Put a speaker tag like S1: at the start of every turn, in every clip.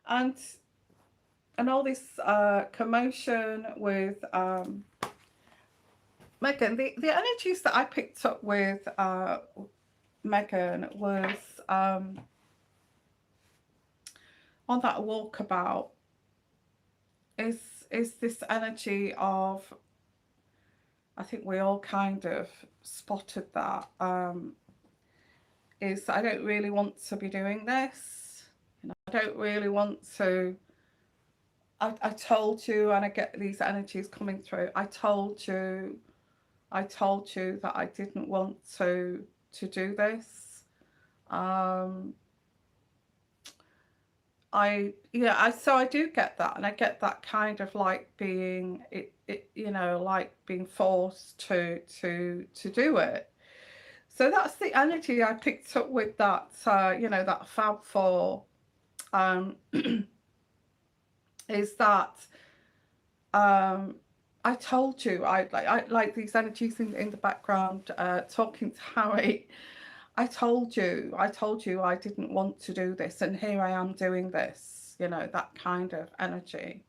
S1: and all this commotion with Meghan. The energies that I picked up with Meghan was on that walkabout is this energy of, I think we all kind of spotted that, is I don't really want to be doing this. You know, I don't really want to. I told you, and I get these energies coming through. I told you that I didn't want to do this. So I do get that, and I get that kind of like being you know, like being forced to do it. So that's the energy I picked up with that, you know, that Fab Four, is that I told you, I like these energies in the background, talking to Harry. I told you I didn't want to do this, and here I am doing this, you know, that kind of energy.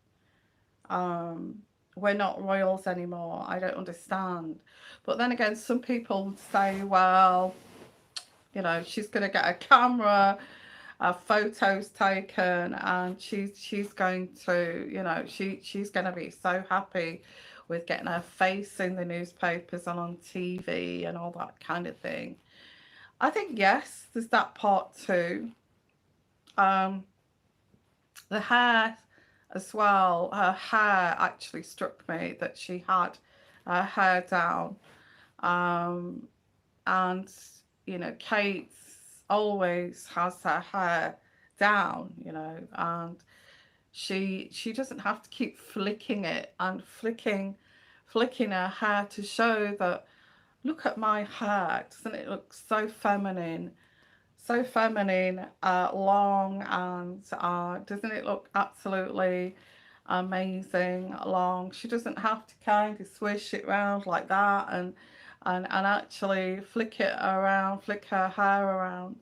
S1: We're not royals anymore. I don't understand. But then again, some people would say, well, you know, she's going to get a camera, photos taken, and she's going to, you know, she's going to be so happy with getting her face in the newspapers and on TV and all that kind of thing. I think, yes, there's that part too. The hair as well. Her hair actually struck me, that she had her hair down. And, you know, Kate always has her hair down, you know, and she doesn't have to keep flicking it and flicking her hair to show that, look at my hair, doesn't it look so feminine, long, and doesn't it look absolutely amazing long? She doesn't have to kind of swish it around like that and actually flick her hair around.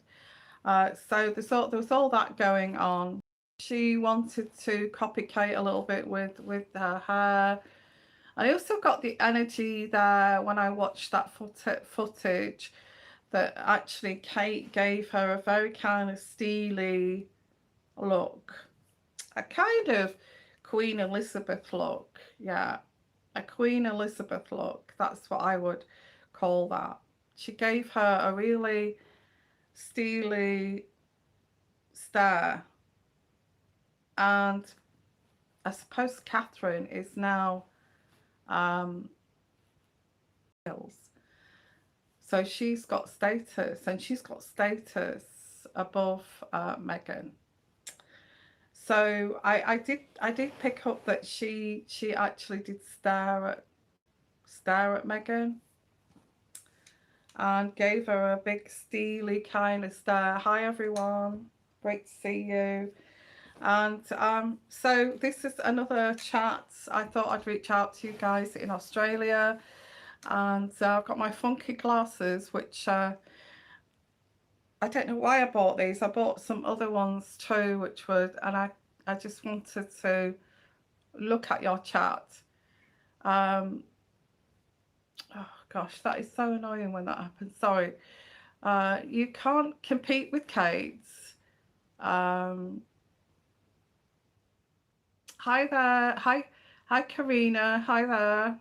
S1: So there was all that going on. She wanted to copy Kate a little bit with her hair. I also got the energy there when I watched that footage, that actually Kate gave her a very kind of steely look, a kind of Queen Elizabeth look. Yeah, a Queen Elizabeth look. That's what I would call that. She gave her a really steely stare. And I suppose Catherine is now so she's got status, and she's got status above Meghan. So I did pick up that she actually did stare at Meghan and gave her a big steely kind of stare. Hi everyone, great to see you. And so this is another chat. I thought I'd reach out to you guys in Australia, and I've got my funky glasses, which I don't know why I bought these. I bought some other ones too, which was, and I just wanted to look at your chat. Oh gosh, that is so annoying when that happens. Sorry. You can't compete with Kate. Hi there. Hi Karina. Hi there.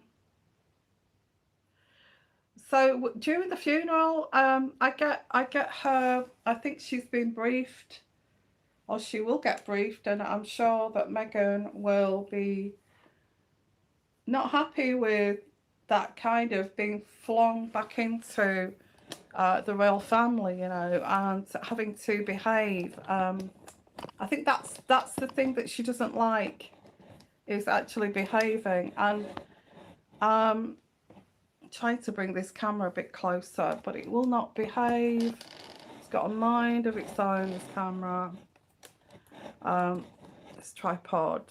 S1: So during the funeral, I get her. I think she's been briefed, or she will get briefed, and I'm sure that Meghan will be not happy with that kind of being flung back into the royal family, you know, and having to behave. I think that's the thing that she doesn't like, is actually behaving. And trying to bring this camera a bit closer, but it will not behave. It's got a mind of its own, this camera. This tripod.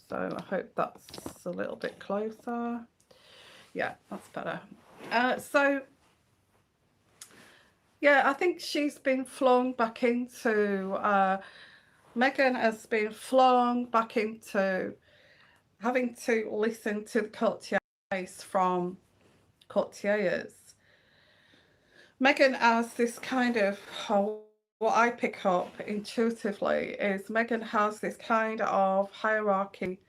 S1: So I hope that's a little bit closer. Yeah, that's better. So Yeah, I think she's been flung back into, Meghan has been flung back into having to listen to the courtier advice from courtiers. Meghan has this kind of, what I pick up intuitively is Meghan has this kind of hierarchy,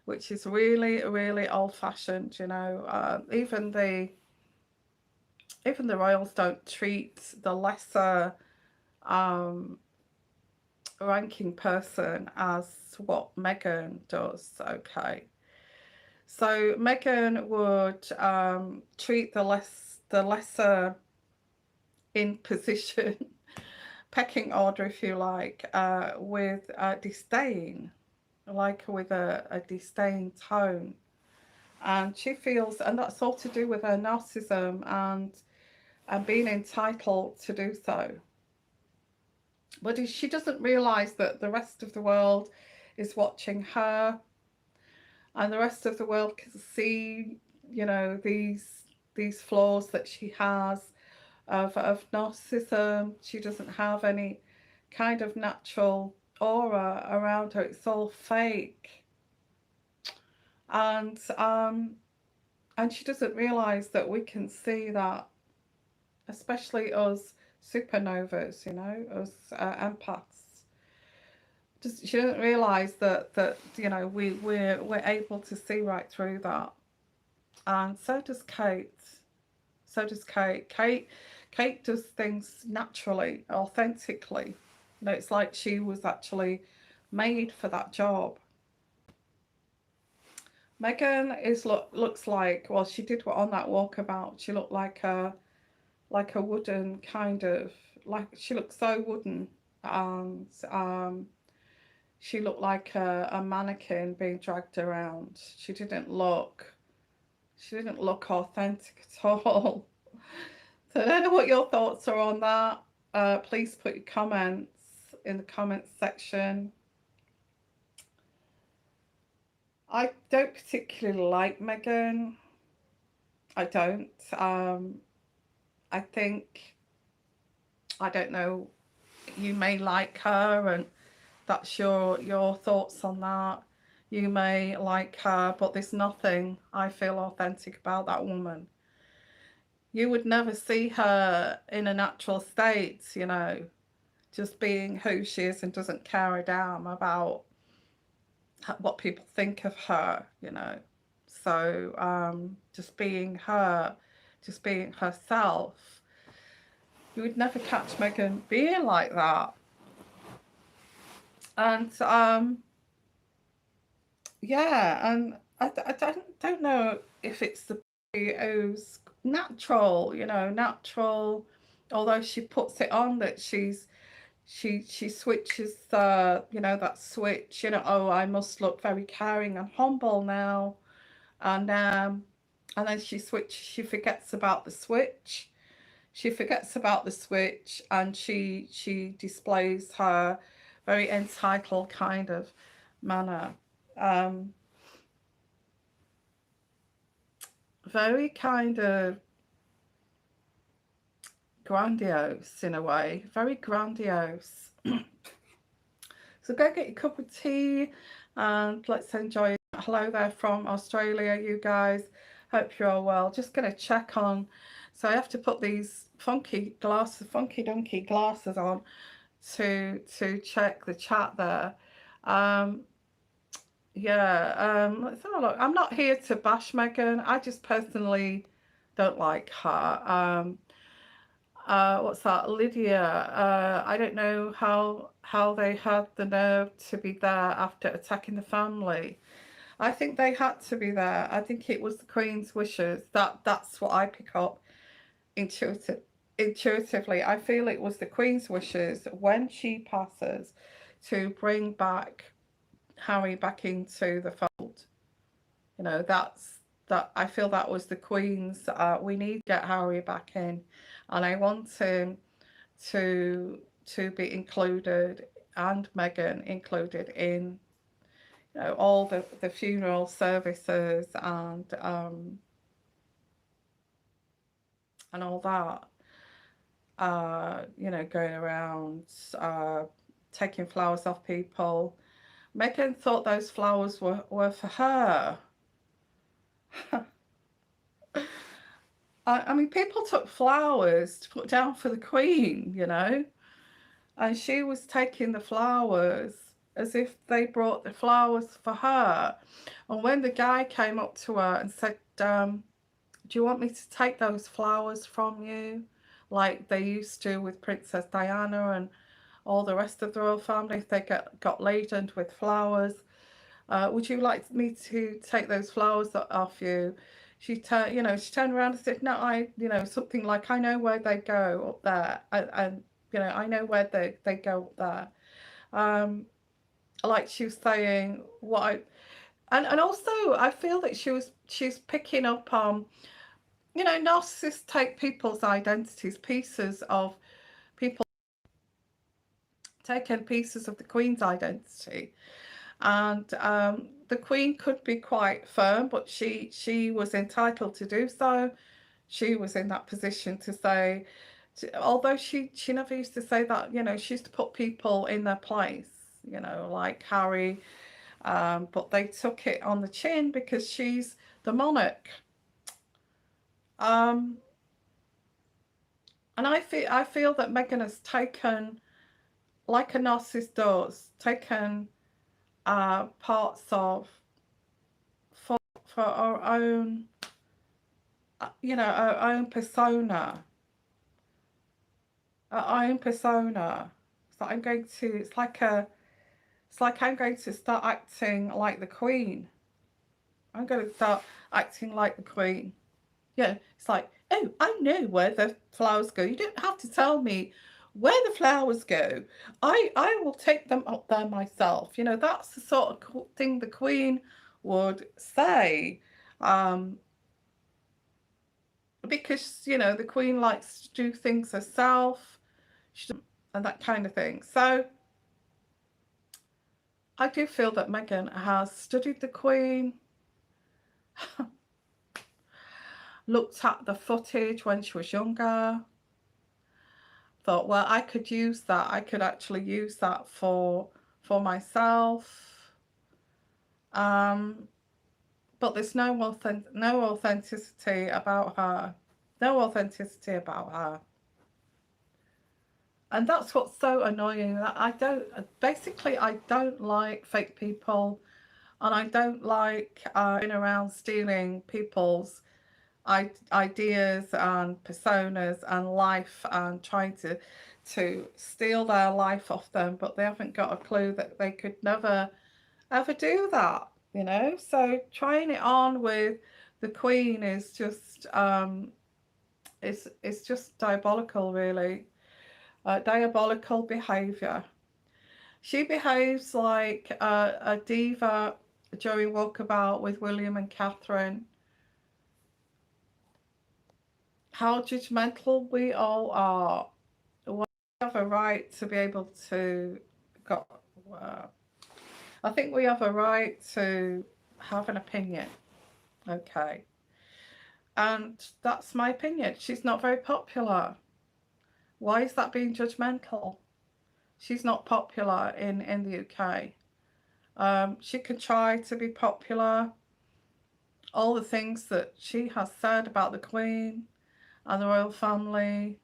S1: which is really, really old-fashioned. You know, even the royals don't treat the lesser um, ranking person as what Meghan does. Okay, so Meghan would treat the lesser in position, pecking order, if you like, with disdain, like with a disdain tone. And she feels, and that's all to do with her narcissism and being entitled to do so. But she doesn't realise that the rest of the world is watching her, and the rest of the world can see, you know, these flaws that she has of narcissism. She doesn't have any kind of natural aura around her. It's all fake, and um, and she doesn't realise that we can see that, especially us supernovas, you know, us empaths. She doesn't realise that you know we're able to see right through that, and so does Kate. So does Kate. Kate does things naturally, authentically. You know, it's like she was actually made for that job. Meghan looks like, well, she did on that walkabout. She looked like a wooden kind of, like she looked so wooden, and she looked like a mannequin being dragged around. She didn't look authentic at all. So I don't know what your thoughts are on that. Please put your comments in the comments section. I don't particularly like Meghan. I don't. I think, I don't know, you may like her and that's your thoughts on that. You may like her, but there's nothing I feel authentic about that woman. You would never see her in a natural state, you know, just being who she is and doesn't care a damn about what people think of her, you know. So just being her, just being herself. You would never catch Meghan being like that. And yeah, and I don't know if it's the who's natural, you know, natural. Although she puts it on that she switches you know, that switch, you know, oh, I must look very caring and humble now, and then she forgets about the switch. She forgets about the switch, and she displays her very entitled kind of manner. Um, Very kind of grandiose in a way, very grandiose. So go get your cup of tea and let's enjoy it. Hello there from Australia, you guys. Hope you're all well. Just going to check on. So I have to put these funky dunky glasses on to check the chat there. Yeah, let's have a look. I'm not here to bash Meghan. I just personally don't like her. What's that? Lydia. I don't know how they had the nerve to be there after attacking the family. I think they had to be there. I think it was the Queen's wishes. That's what I pick up intuitively. I feel it was the Queen's wishes when she passes to bring back Harry back into the fold. You know, that I feel that was the Queen's. We need to get Harry back in, and I want him to be included, and Meghan included in, you know, all the funeral services and all that. you know, going around taking flowers off people. Meghan thought those flowers were for her. I mean, people took flowers to put down for the Queen, you know, and she was taking the flowers as if they brought the flowers for her. And when the guy came up to her and said, do you want me to take those flowers from you, like they used to with Princess Diana and all the rest of the royal family, if they got laden with flowers? Would you like me to take those flowers off you? She turned, you know, she turned around and said, no, you know, something like, I know where they go up there. And you know, I know where they go up there. Like she was saying, and also I feel that she's picking up on, you know, narcissists take people's identities, pieces of people, taking pieces of the Queen's identity. And the Queen could be quite firm, but she was entitled to do so. She was in that position to say, although she never used to say that, you know, she used to put people in their place, you know, like Harry, but they took it on the chin because she's the monarch. And I feel that Meghan has taken, like a narcissist does, taken parts of for our own, you know, our own persona. Our own persona. So I'm going to, it's like I'm going to start acting like the Queen. I'm going to start acting like the Queen. Yeah, it's like, oh, I know where the flowers go. You don't have to tell me where the flowers go. I will take them up there myself. You know, that's the sort of thing the Queen would say. Because, you know, the Queen likes to do things herself and that kind of thing. So I do feel that Meghan has studied the Queen, looked at the footage when she was younger, thought, well, I could use that. I could actually use that for myself. But there's no authenticity about her. No authenticity about her. And that's what's so annoying. I don't like fake people, and I don't like going around stealing people's ideas and personas and life and trying to steal their life off them, but they haven't got a clue that they could never ever do that, you know. So trying it on with the Queen is just it's just diabolical, really. Diabolical behaviour. She behaves like a diva during Walkabout with William and Catherine. How judgmental we all are. We have a right to be able to I think we have a right to have an opinion. Okay. And that's my opinion. She's not very popular. Why is that being judgmental? She's not popular in the UK. She can try to be popular. All the things that she has said about the Queen and the royal family,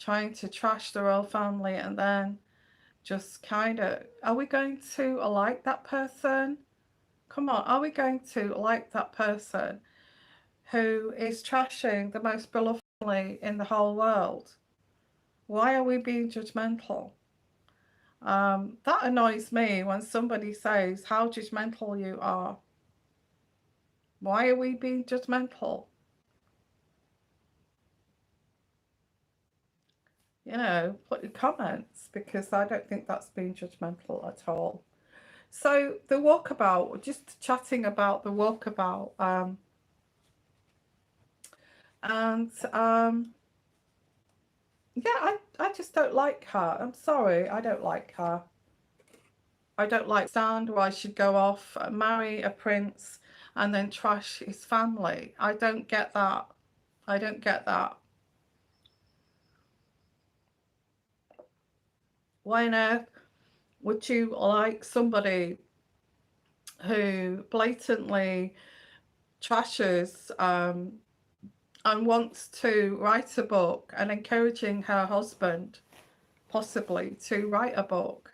S1: trying to trash the royal family, and then just kind of, are we going to like that person? Come on, are we going to like that person who is trashing the most beloved family in the whole world? Why are we being judgmental? That annoys me when somebody says how judgmental you are. Why are we being judgmental? You know, put your comments, because I don't think that's being judgmental at all. So the walkabout, just chatting about the walkabout, and yeah, I just don't like her. I'm sorry, I don't like her. I don't like stand why she'd go off, marry a prince, and then trash his family. I don't get that. I don't get that. why on earth would you like somebody who blatantly trashes and wants to write a book and encouraging her husband possibly to write a book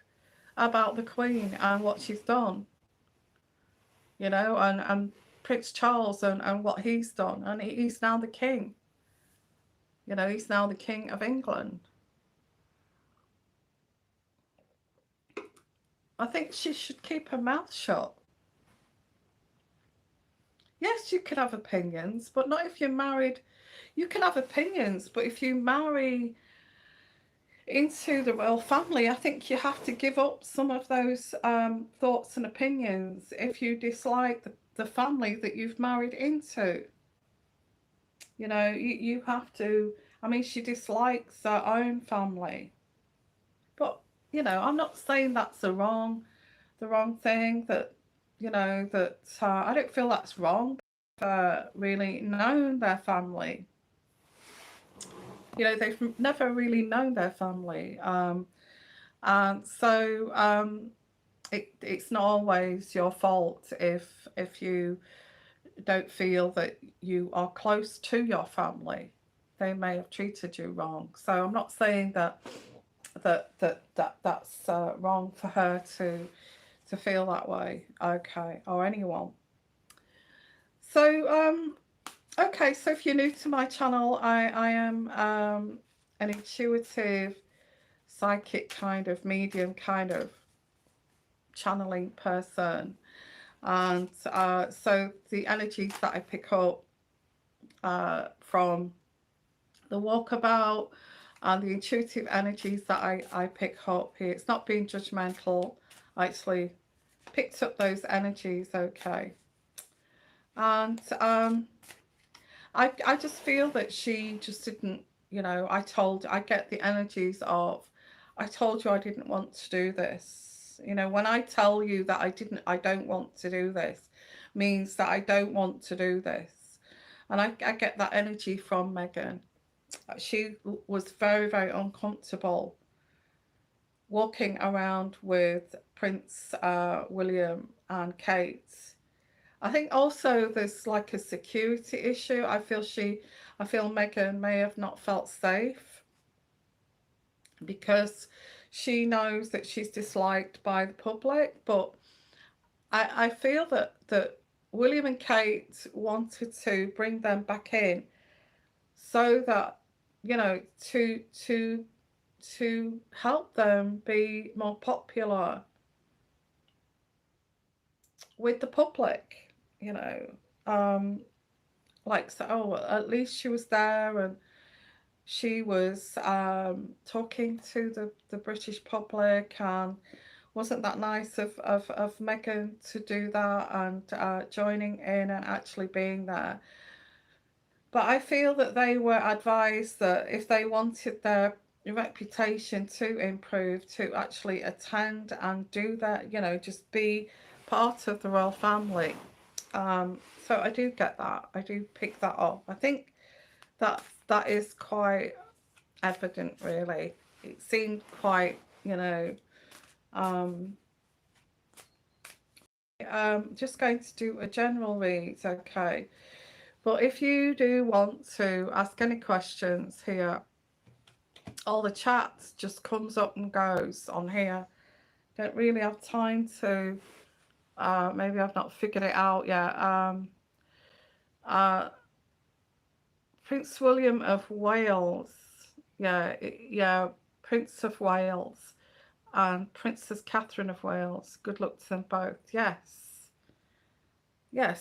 S1: about the Queen and what she's done, you know, and Prince Charles and what he's done, and he's now the king, you know, he's now the King of England. I think she should keep her mouth shut. Yes, you can have opinions, but not if you're married. You can have opinions, but if you marry into the royal family, I think you have to give up some of those thoughts and opinions if you dislike the family that you've married into. You know, you have to. I mean, she dislikes her own family, but you know, I'm not saying that's the wrong thing. That, you know, that I don't feel that's wrong. Really known their family. You know, they've never really known their family, and so it's not always your fault if you don't feel that you are close to your family. They may have treated you wrong. So I'm not saying that's wrong for her to feel that way. Okay, or anyone. So okay, so if you're new to my channel, I am an intuitive, psychic kind of medium, kind of channeling person. And so the energies that I pick up from the walkabout and the intuitive energies that I pick up here, it's not being judgmental. I actually picked up those energies, okay. And I just feel that she just didn't, you know, I get the energies of, I told you I didn't want to do this. You know, when I tell you that I don't want to do this, means that I don't want to do this. And I get that energy from Meghan. She was very, very uncomfortable walking around with Prince William and Kate. I think also there's like a security issue. I feel Meghan may have not felt safe because she knows that she's disliked by the public. But I feel that William and Kate wanted to bring them back in so that, you know, to help them be more popular with the public, you know. Like, so, oh, at least she was there and she was talking to the British public, and wasn't that nice of Meghan to do that and joining in and actually being there. But I feel that they were advised that if they wanted their reputation to improve, to actually attend and do that, you know, just be part of the royal family. So I do get that. I do pick that up. I think that is quite evident, really. It seemed quite, you know, just going to do a general read, okay. But if you do want to ask any questions here, all the chats just comes up and goes on here. Don't really have time to, maybe I've not figured it out yet. Prince William of Wales, yeah, Prince of Wales and Princess Catherine of Wales. Good luck to them both. Yes,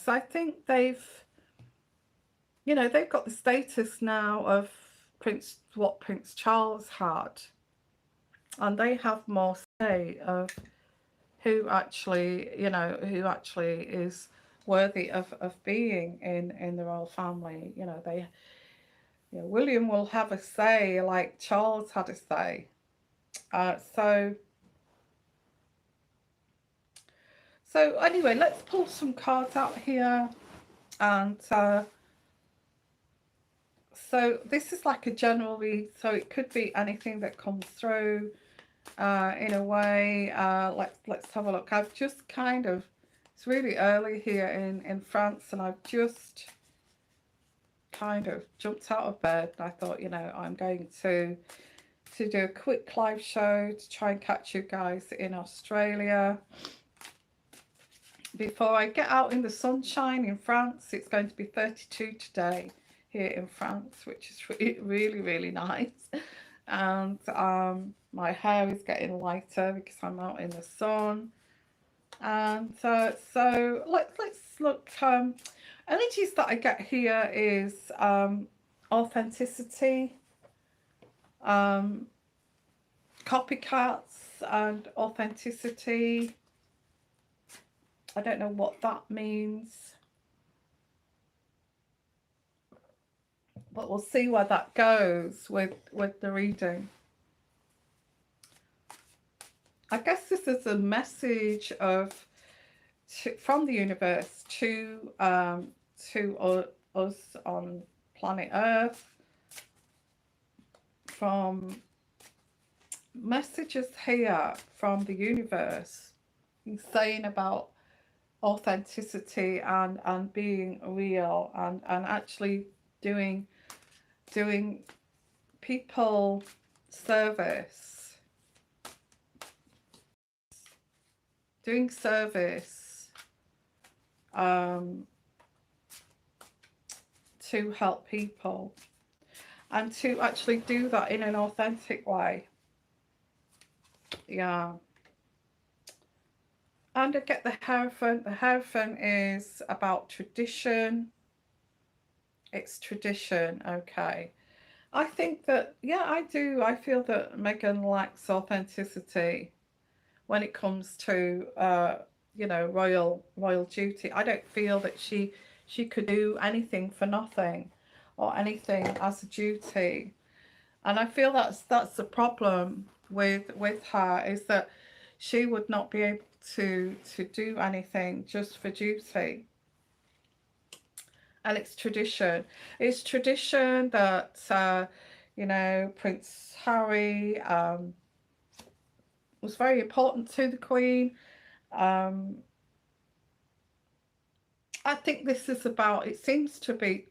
S1: I think they've, you know, they've got the status now of what Prince Charles had, and they have more say of who actually, you know, who actually is worthy of being in the royal family. You know, they, you know, William will have a say like Charles had a say. So anyway, let's pull some cards out here. And so this is like a general read, so it could be anything that comes through. in a way. Let's have a look. I've just kind of, it's really early here in France, and I've just kind of jumped out of bed. I thought, you know, I'm going to do a quick live show to try and catch you guys in Australia before I get out in the sunshine in France. It's going to be 32 today here in France, which is really, really nice. And my hair is getting lighter because I'm out in the sun. And so let's look. Energies that I get here is authenticity, copycats and authenticity. I don't know what that means, but we'll see where that goes with the reading. I guess this is a message of from the universe to us on planet Earth, from messages here from the universe saying about authenticity and being real and actually doing people service, doing service to help people, and to actually do that in an authentic way. Yeah. And I get the Hierophant. The Hierophant is about tradition. It's tradition, okay. I think that, yeah, I do. I feel that Meghan lacks authenticity when it comes to, you know, royal duty. I don't feel that she could do anything for nothing or anything as a duty. And I feel that's the problem with her, is that she would not be able to do anything just for duty. And it's tradition. It's tradition that you know, Prince Harry was very important to the Queen. I think this is about, it seems to be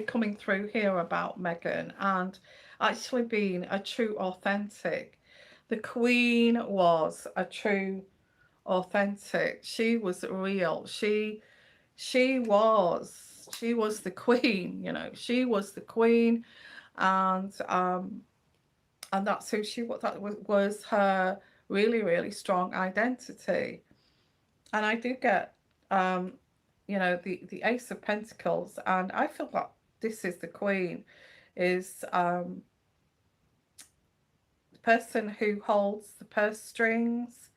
S1: coming through here about Meghan and actually being a true authentic. The Queen was a true authentic. She was real. She was the Queen, you know. She was the Queen, and that's who she was. That was her really, really strong identity. And I do get you know, the Ace of Pentacles, and I feel that this is the Queen, is the person who holds the purse strings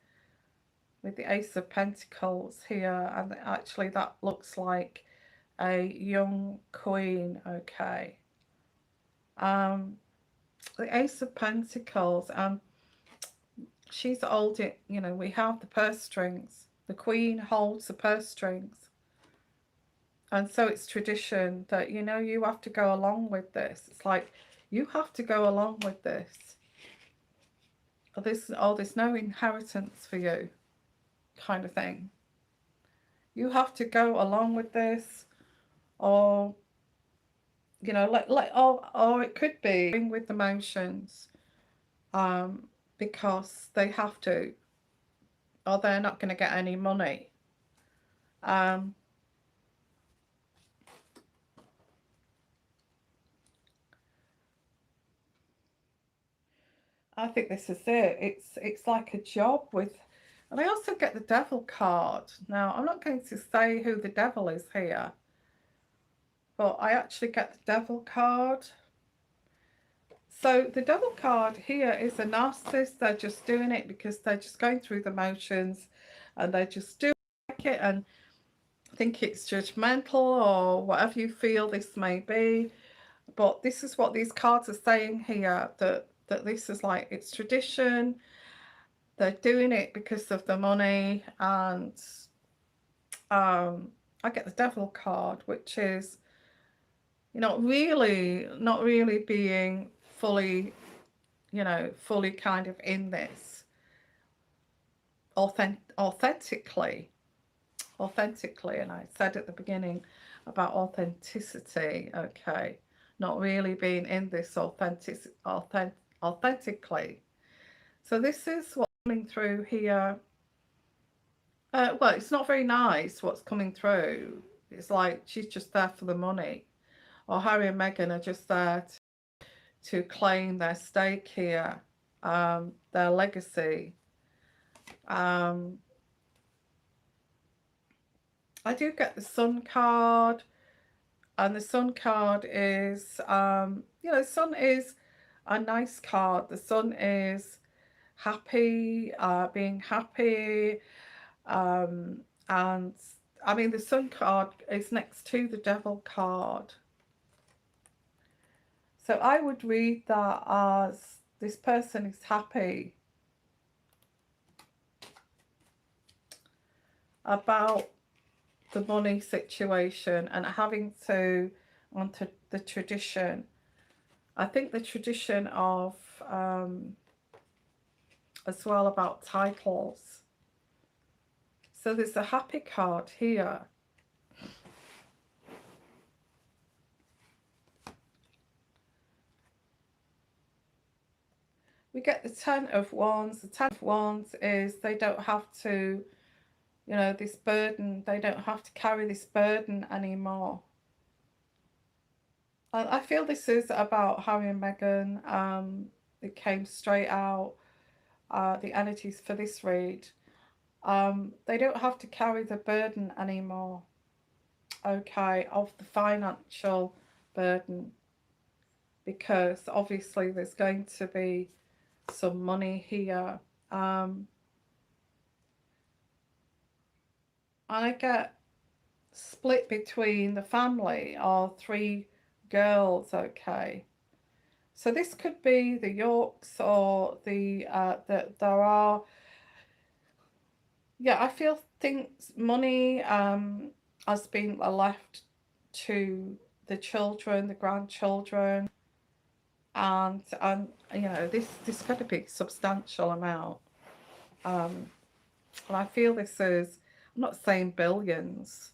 S1: with the Ace of Pentacles here, and actually that looks like a young queen, okay. The Ace of Pentacles, she's old, you know, we have the purse strings. The Queen holds the purse strings. And so it's tradition that, you know, you have to go along with this. It's like, you have to go along with this. Or there's no inheritance for you, kind of thing. You have to go along with this, or, you know, or it could be going with the motions, because they have to, or they're not going to get any money. I think this is it. It's like a job with, and I also get the Devil card. Now, I'm not going to say who the Devil is here, but I actually get the Devil card. So the Devil card here is a narcissist. They're just doing it because they're just going through the motions, and they just do it and think it's judgmental or whatever you feel this may be. But this is what these cards are saying here, that this is like, it's tradition. They're doing it because of the money. And I get the Devil card, which is, you know, not really being fully, you know, fully kind of in this authentically. And I said at the beginning about authenticity, okay, not really being in this authentically. So this is what's coming through here. Well, it's not very nice what's coming through. It's like she's just there for the money, or Harry and Meghan are just there to claim their stake here, their legacy. I do get the Sun card, and the Sun card is, you know, the Sun is a nice card. The Sun is happy, being happy, and I mean the Sun card is next to the Devil card. So I would read that as this person is happy about the money situation and having to onto the tradition. I think the tradition of as well about titles. So there's a happy card here. We get the 10 of Wands. The 10 of Wands is they don't have to, you know, this burden, they don't have to carry this burden anymore. I feel this is about Harry and Meghan. It came straight out, the energies for this read. They don't have to carry the burden anymore, okay, of the financial burden, because obviously there's going to be some money here. And I get split between the family or 3 girls, okay. So this could be the Yorks or the that there are, yeah, I feel things, money has been left to the children, the grandchildren, and you know, this got to be a substantial amount. And I feel this is, I'm not saying billions,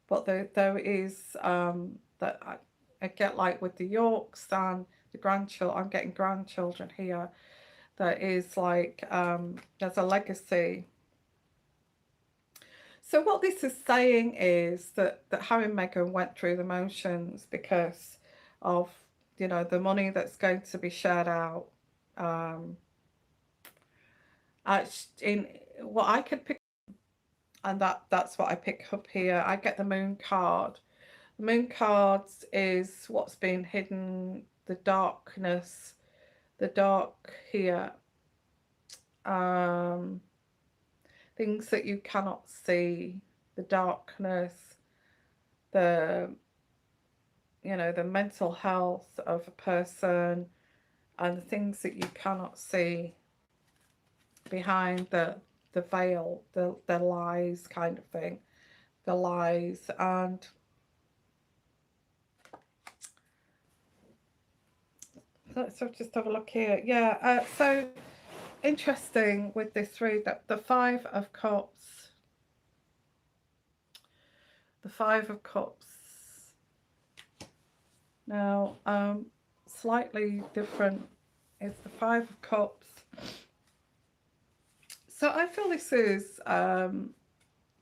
S1: but there is that I get, like with the Yorks and the grandchildren, I'm getting grandchildren here. There is like there's a legacy. So what this is saying is that Harry and Meghan went through the motions because of, you know, the money that's going to be shared out. In what I could pick, and that's what I pick up here. I get the Moon card. The Moon card is what's been hidden, the darkness, the dark here. Things that you cannot see, the darkness, the, you know, the mental health of a person, and the things that you cannot see behind the veil, the lies kind of thing, the lies. And let's just have a look here. Yeah, so interesting with this read, that the 5 of Cups, the 5 of Cups. Now, slightly different is the 5 of Cups. So I feel this is the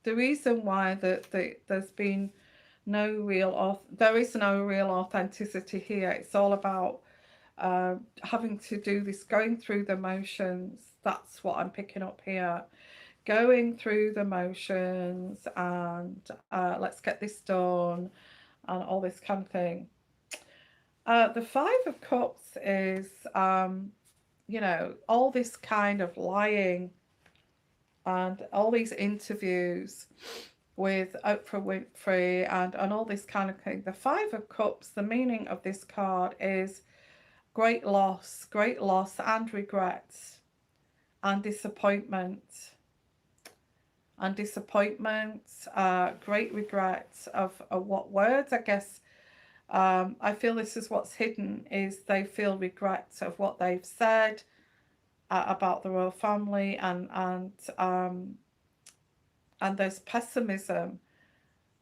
S1: reason why there's been no real, there is no real authenticity here. It's all about having to do this, going through the motions. That's what I'm picking up here. Going through the motions and let's get this done and all this kind of thing. The 5 of Cups is, you know, all this kind of lying and all these interviews with Oprah Winfrey and all this kind of thing. The 5 of Cups, the meaning of this card is great loss and regret and disappointment. Great regret of what words, I guess, I feel this is what's hidden, is they feel regret of what they've said about the royal family, and there's pessimism.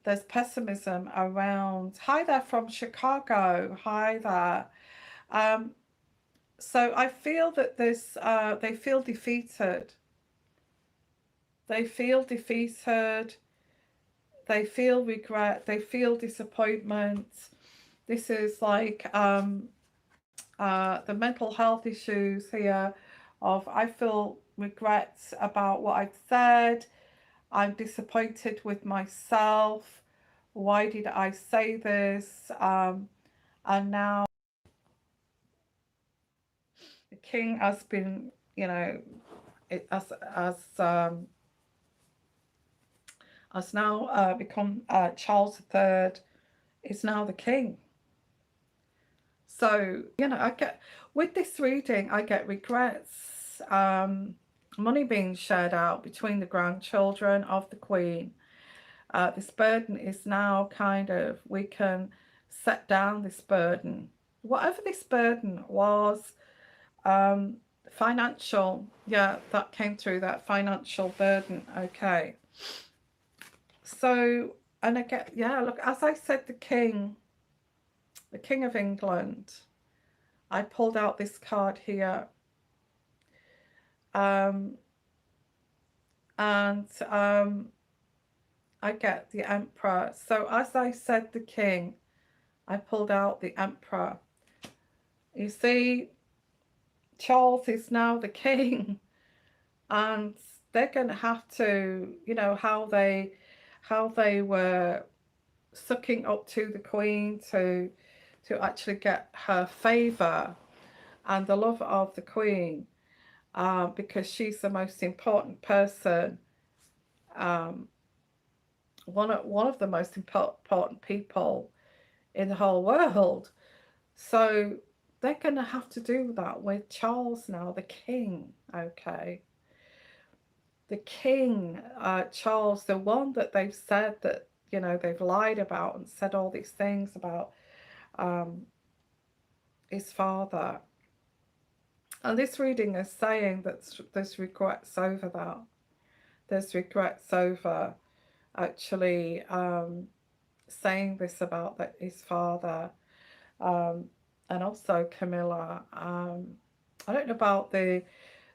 S1: There's pessimism around. Hi there from Chicago. Hi there. Um, so I feel that there's they feel defeated. They feel defeated. They feel regret. They feel disappointment. This is like the mental health issues here of I feel regrets about what I've said. I'm disappointed with myself. Why did I say this? And now the king has been, you know, it has now become Charles III is now the king. So, you know, I get, with this reading, I get regrets, money being shared out between the grandchildren of the Queen. This burden is now kind of, we can set down this burden. Whatever this burden was, financial, yeah, that came through, that financial burden, okay. So, and again, yeah, look, as I said, the King of England, I pulled out this card here. And I get the Emperor. So as I said, the King, I pulled out the Emperor. You see, Charles is now the King, and they're going to have to, you know, how they were sucking up to the Queen to actually get her favour and the love of the Queen, because she's the most important person, one of the most important people in the whole world. So they're going to have to do that with Charles now, the King, okay? The King, Charles, the one that they've said that, you know, they've lied about and said all these things about his father. And this reading is saying that there's regrets over that. There's regrets over actually saying this about his father. And also Camilla. I don't know about the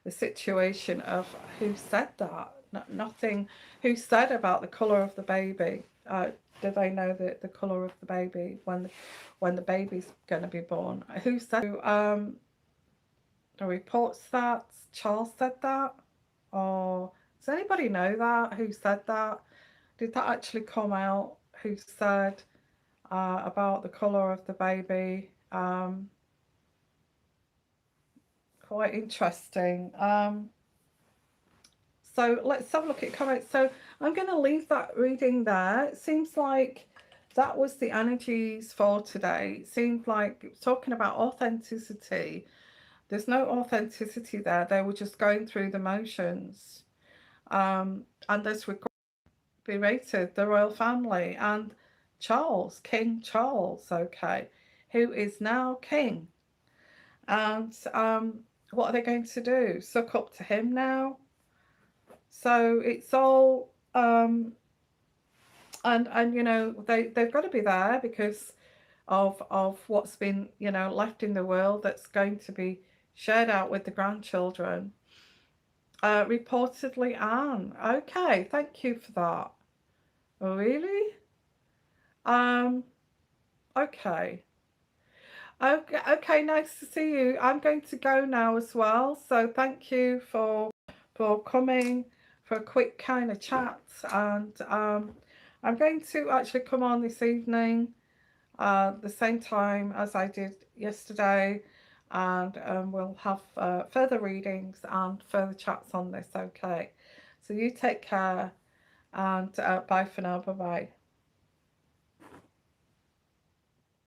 S1: situation of who said that. Nothing. Who said about the colour of the baby? Do they know the colour of the baby when the baby's going to be born? Who said? The reports that Charles said that, or does anybody know that? Who said that? Did that actually come out? Who said about the colour of the baby? Quite interesting. So let's have a look at comments. So I'm going to leave that reading there. It seems like that was the energies for today. It seemed like it was talking about authenticity. There's no authenticity there. They were just going through the motions. And this would be rated the royal family and Charles, King Charles, okay, who is now king. And what are they going to do? Suck up to him now? So it's all and you know, they've got to be there because of what's been, you know, left in the world that's going to be shared out with the grandchildren. Reportedly Anne. Okay, thank you for that. Oh, really? Okay. Okay, nice to see you. I'm going to go now as well. So thank you for coming for a quick kind of chat. And I'm going to actually come on this evening the same time as I did yesterday, and we'll have further readings and further chats on this. Okay, so you take care, and bye for now. Bye bye.